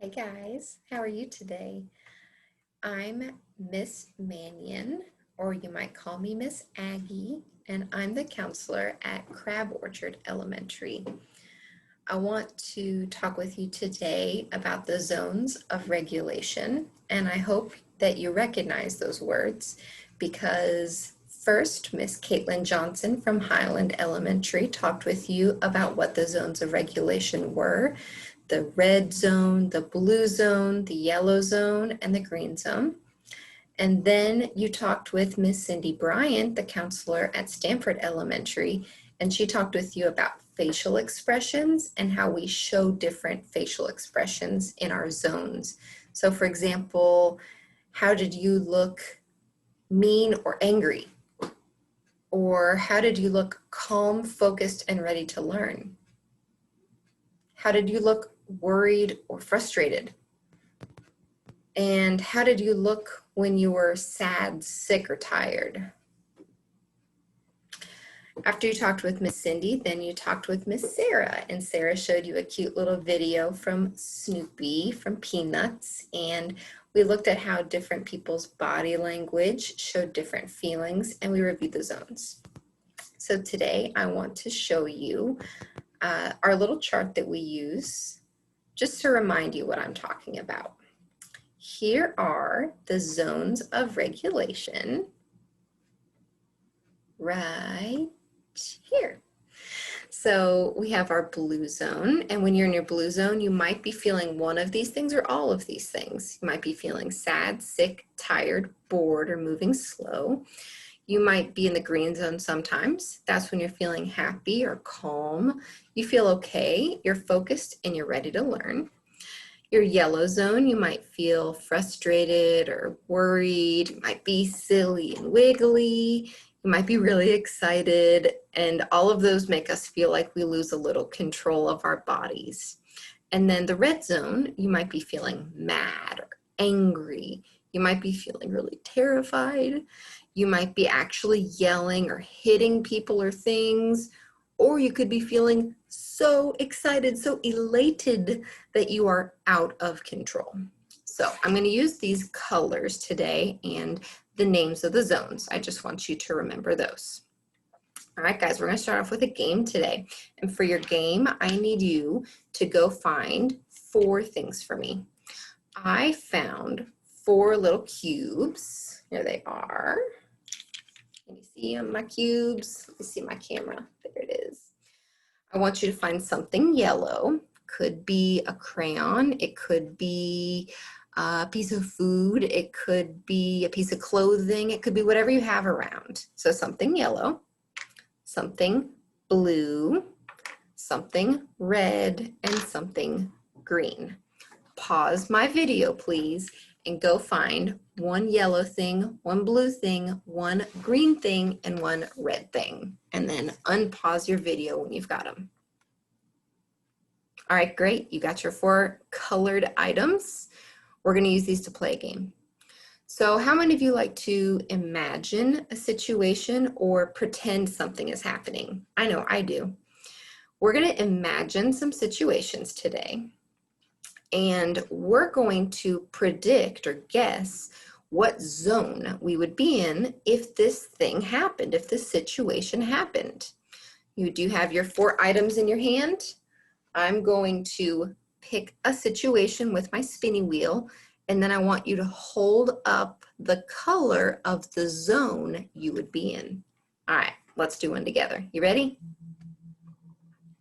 Hi guys, how are you today? I'm Miss Manion, or you might call me Miss Aggie, and I'm the counselor at Crab Orchard Elementary. I want to talk with you today about the zones of regulation, and I hope that you recognize those words because first, Miss Caitlin Johnson from Highland Elementary talked with you about what the zones of regulation were: the red zone, the blue zone, the yellow zone, and the green zone. And then you talked with Miss Cindy Bryant, the counselor at Stanford Elementary, and she talked with you about facial expressions and how we show different facial expressions in our zones. So for example, how did you look mean or angry? Or how did you look calm, focused, and ready to learn? How did you look worried or frustrated? And how did you look when you were sad, sick, or tired? After you talked with Miss Cindy, then you talked with Miss Sarah, and Sarah showed you a cute little video from Snoopy from Peanuts, and we looked at how different people's body language showed different feelings, and we reviewed the zones. So today I want to show you our little chart that we use just to remind you what I'm talking about. Here are the zones of regulation right here. So we have our blue zone, and when you're in your blue zone, you might be feeling one of these things or all of these things. You might be feeling sad, sick, tired, bored, or moving slow. You might be in the green zone sometimes. That's when you're feeling happy or calm. You feel okay, you're focused, and you're ready to learn. Your yellow zone, you might feel frustrated or worried. You might be silly and wiggly. You might be really excited. And all of those make us feel like we lose a little control of our bodies. And then the red zone, you might be feeling mad or angry. You might be feeling really terrified. You might be actually yelling or hitting people or things. Or you could be feeling so excited, so elated that you are out of control. So I'm going to use these colors today and the names of the zones. I just want you to remember those. All right, guys, we're going to start off with a game today. And for your game, I need you to go find 4 things for me. I found 4 little cubes. Here they are. Can you see my cubes? Let me see my camera. There it is. I want you to find something yellow. Could be a crayon. It could be a piece of food. It could be a piece of clothing. It could be whatever you have around. So something yellow, something blue, something red, and something green. Pause my video, please, and go find 1 yellow thing, 1 blue thing, 1 green thing, and 1 red thing. And then unpause your video when you've got them. All right, great. You got your 4 colored items. We're going to use these to play a game. So how many of you like to imagine a situation or pretend something is happening? I know I do. We're going to imagine some situations today. And we're going to predict or guess what zone we would be in if this thing happened, if this situation happened. You do have your 4 items in your hand. I'm going to pick a situation with my spinning wheel, and then I want you to hold up the color of the zone you would be in. All right, let's do one together. You ready?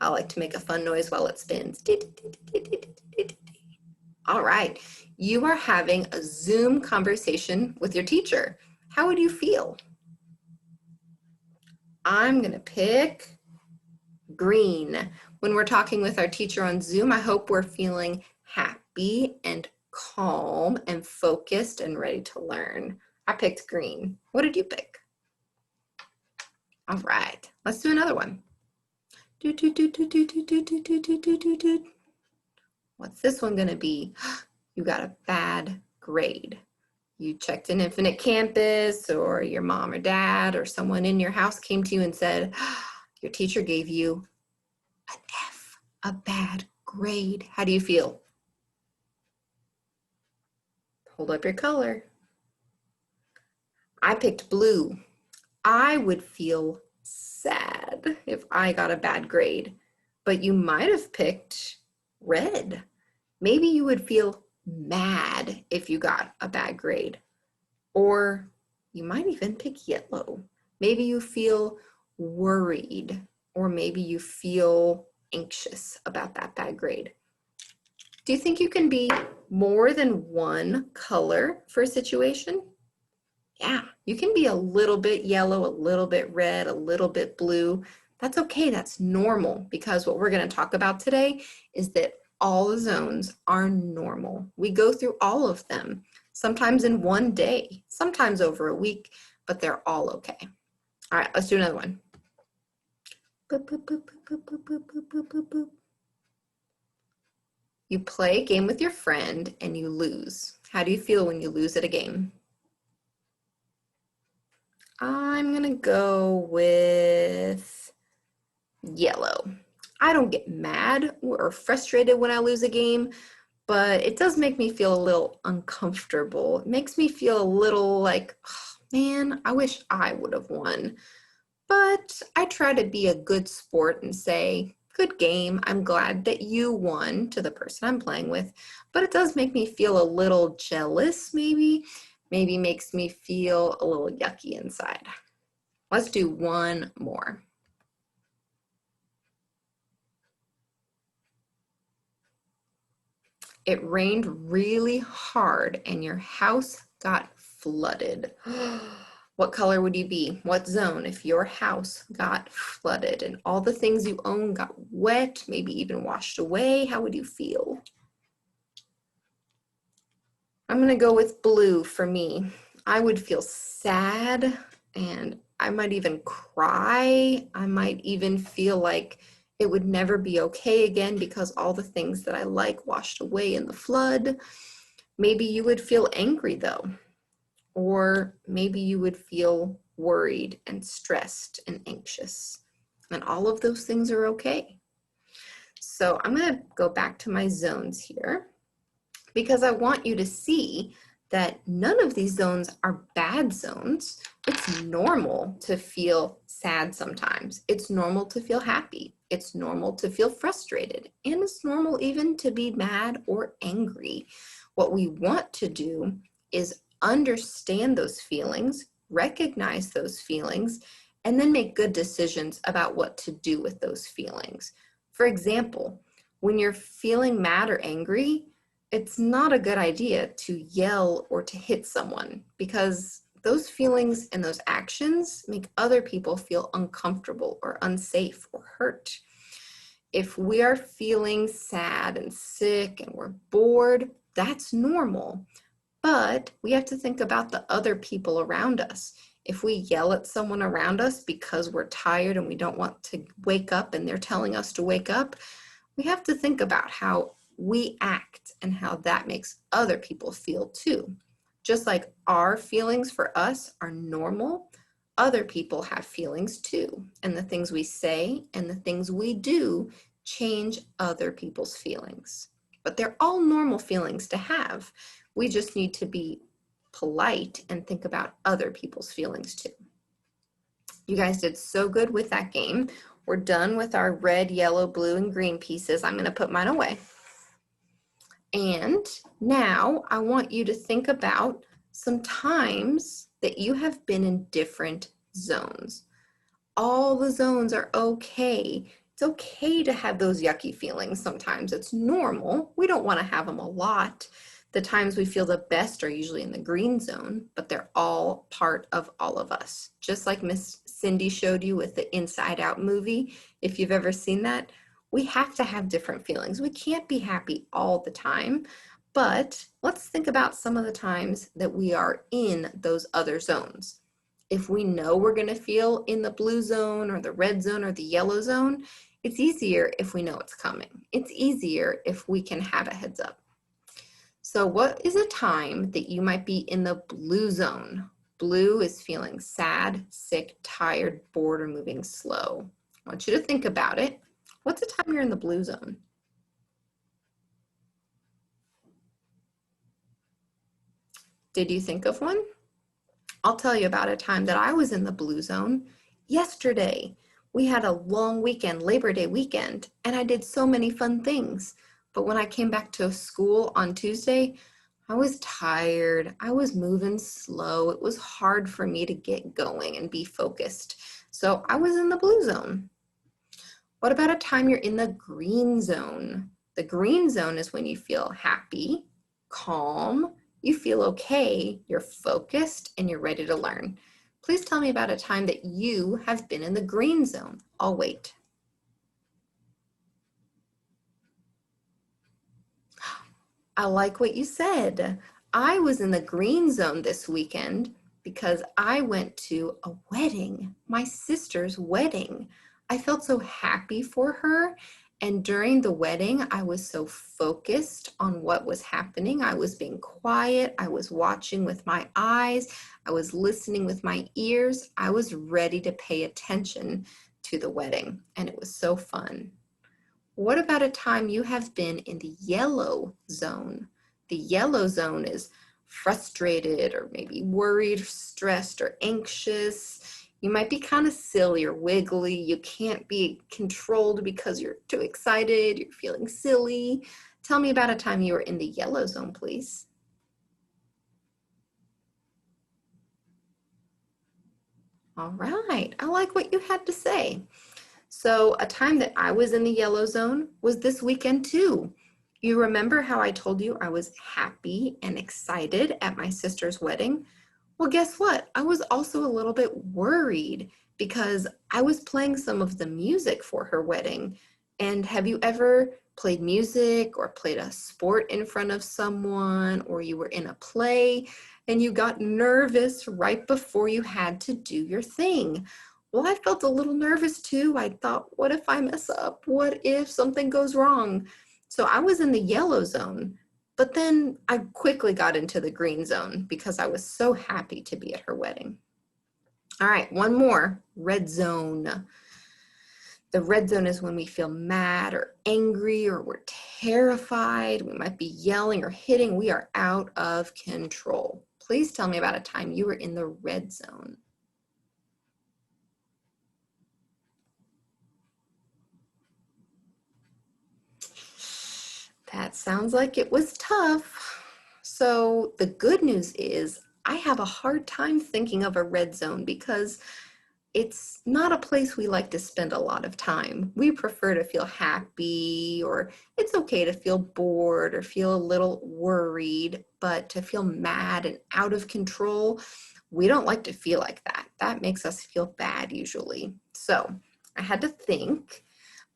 I like to make a fun noise while it spins. All right, you are having a Zoom conversation with your teacher. How would you feel? I'm gonna pick green. When we're talking with our teacher on Zoom, I hope we're feeling happy and calm and focused and ready to learn. I picked green. What did you pick? All right, let's do another one. What's this one gonna be? You got a bad grade. You checked in Infinite Campus, or your mom or dad or someone in your house came to you and said, your teacher gave you an F, a bad grade. How do you feel? Hold up your color. I picked blue. I would feel sad if I got a bad grade, but you might have picked red. Maybe you would feel mad if you got a bad grade, or you might even pick yellow. Maybe you feel worried, or maybe you feel anxious about that bad grade. Do you think you can be more than one color for a situation? Yeah, you can be a little bit yellow, a little bit red, a little bit blue. That's okay, that's normal, because what we're going to talk about today is that all the zones are normal. We go through all of them, sometimes in one day, sometimes over a week, but they're all okay. All right, let's do another one. Boop, boop, boop, boop, boop, boop, boop, boop, boop, boop. You play a game with your friend and you lose. How do you feel when you lose at a game? I'm gonna go with yellow. I don't get mad or frustrated when I lose a game, but it does make me feel a little uncomfortable. It makes me feel a little like, oh, man, I wish I would have won. But I try to be a good sport and say, good game, I'm glad that you won, to the person I'm playing with. But it does make me feel a little jealous, maybe makes me feel a little yucky inside. Let's do one more. It rained really hard and your house got flooded. What color would you be? What zone if your house got flooded and all the things you own got wet, maybe even washed away? How would you feel? I'm gonna go with blue for me. I would feel sad and I might even cry. I might even feel like it would never be okay again because all the things that I like washed away in the flood. Maybe you would feel angry though, or maybe you would feel worried and stressed and anxious. And all of those things are okay. So I'm gonna go back to my zones here, because I want you to see that none of these zones are bad zones. It's normal to feel sad sometimes. It's normal to feel happy. It's normal to feel frustrated. And it's normal even to be mad or angry. What we want to do is understand those feelings, recognize those feelings, and then make good decisions about what to do with those feelings. For example, when you're feeling mad or angry, it's not a good idea to yell or to hit someone, because those feelings and those actions make other people feel uncomfortable or unsafe or hurt. If we are feeling sad and sick and we're bored, that's normal. But we have to think about the other people around us. If we yell at someone around us because we're tired and we don't want to wake up and they're telling us to wake up, we have to think about how we act and how that makes other people feel too. Just like our feelings for us are normal, other people have feelings too. And the things we say and the things we do change other people's feelings. But they're all normal feelings to have. We just need to be polite and think about other people's feelings too. You guys did so good with that game. We're done with our red, yellow, blue, and green pieces. I'm going to put mine away. And now I want you to think about some times that you have been in different zones. All the zones are okay. It's okay to have those yucky feelings sometimes. It's normal. We don't want to have them a lot. The times we feel the best are usually in the green zone, but they're all part of all of us. Just like Miss Cindy showed you with the Inside Out movie, if you've ever seen that, we have to have different feelings. We can't be happy all the time, but let's think about some of the times that we are in those other zones. If we know we're going to feel in the blue zone or the red zone or the yellow zone, it's easier if we know it's coming. It's easier if we can have a heads up. So what is a time that you might be in the blue zone? Blue is feeling sad, sick, tired, bored, or moving slow. I want you to think about it. What's a time you're in the blue zone? Did you think of one? I'll tell you about a time that I was in the blue zone yesterday. We had a long weekend, Labor Day weekend, and I did so many fun things. But when I came back to school on Tuesday, I was tired. I was moving slow. It was hard for me to get going and be focused. So I was in the blue zone. What about a time you're in the green zone? The green zone is when you feel happy, calm, you feel okay, you're focused, and you're ready to learn. Please tell me about a time that you have been in the green zone. I'll wait. I like what you said. I was in the green zone this weekend because I went to a wedding, my sister's wedding. I felt so happy for her. And during the wedding, I was so focused on what was happening. I was being quiet. I was watching with my eyes. I was listening with my ears. I was ready to pay attention to the wedding. And it was so fun. What about a time you have been in the yellow zone? The yellow zone is frustrated or maybe worried, stressed, or anxious. You might be kind of silly or wiggly. You can't be controlled because you're too excited. You're feeling silly. Tell me about a time you were in the yellow zone, please. All right, I like what you had to say. So a time that I was in the yellow zone was this weekend too. You remember how I told you I was happy and excited at my sister's wedding? Well, guess what? I was also a little bit worried because I was playing some of the music for her wedding. And have you ever played music or played a sport in front of someone, or you were in a play and you got nervous right before you had to do your thing? Well, I felt a little nervous too. I thought, what if I mess up? What if something goes wrong? So I was in the yellow zone, but then I quickly got into the green zone because I was so happy to be at her wedding. All right, one more, red zone. The red zone is when we feel mad or angry or we're terrified. We might be yelling or hitting. We are out of control. Please tell me about a time you were in the red zone. That sounds like it was tough. So the good news is I have a hard time thinking of a red zone because it's not a place we like to spend a lot of time. We prefer to feel happy, or it's okay to feel bored or feel a little worried, but to feel mad and out of control, we don't like to feel like that. That makes us feel bad usually. So I had to think.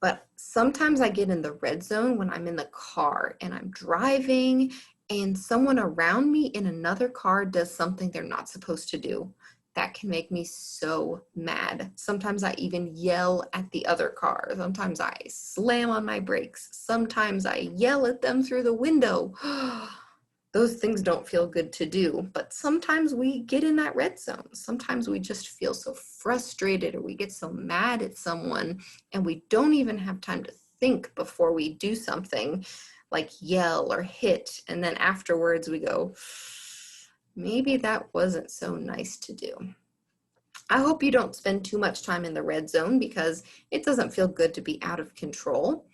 But sometimes I get in the red zone when I'm in the car and I'm driving and someone around me in another car does something they're not supposed to do. That can make me so mad. Sometimes I even yell at the other car. Sometimes I slam on my brakes. Sometimes I yell at them through the window. Those things don't feel good to do, but sometimes we get in that red zone. Sometimes we just feel so frustrated or we get so mad at someone and we don't even have time to think before we do something like yell or hit. And then afterwards we go, maybe that wasn't so nice to do. I hope you don't spend too much time in the red zone because it doesn't feel good to be out of control.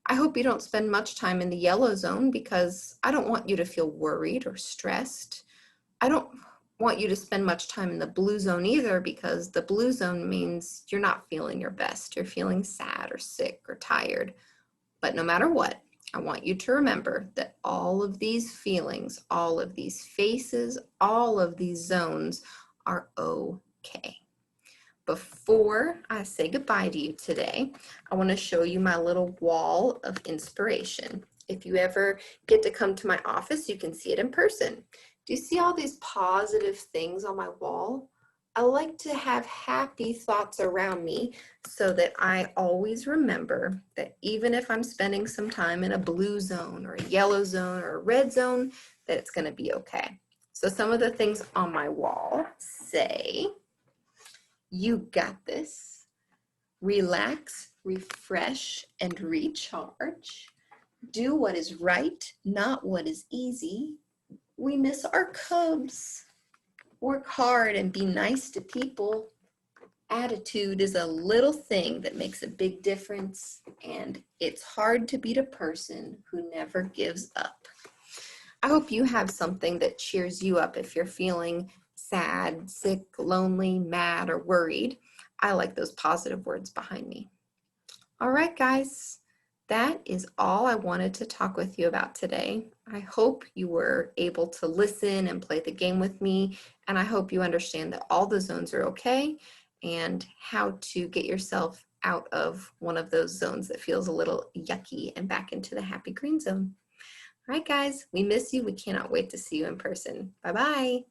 I hope you don't spend much time in the yellow zone because I don't want you to feel worried or stressed. I don't want you to spend much time in the blue zone either because the blue zone means you're not feeling your best. You're feeling sad or sick or tired. But no matter what, I want you to remember that all of these feelings, all of these faces, all of these zones are okay. Before I say goodbye to you today, I want to show you my little wall of inspiration. If you ever get to come to my office, you can see it in person. Do you see all these positive things on my wall? I like to have happy thoughts around me so that I always remember that even if I'm spending some time in a blue zone or a yellow zone or a red zone, that it's going to be okay. So some of the things on my wall say, you got this. Relax, refresh, and recharge. Do what is right, not what is easy. We miss our cubs. Work hard and be nice to people. Attitude is a little thing that makes a big difference, and it's hard to beat a person who never gives up. I hope you have something that cheers you up if you're feeling sad, sick, lonely, mad, or worried. I like those positive words behind me. All right, guys, that is all I wanted to talk with you about today. I hope you were able to listen and play the game with me, and I hope you understand that all the zones are okay and how to get yourself out of one of those zones that feels a little yucky and back into the happy green zone. All right, guys, we miss you. We cannot wait to see you in person. Bye-bye.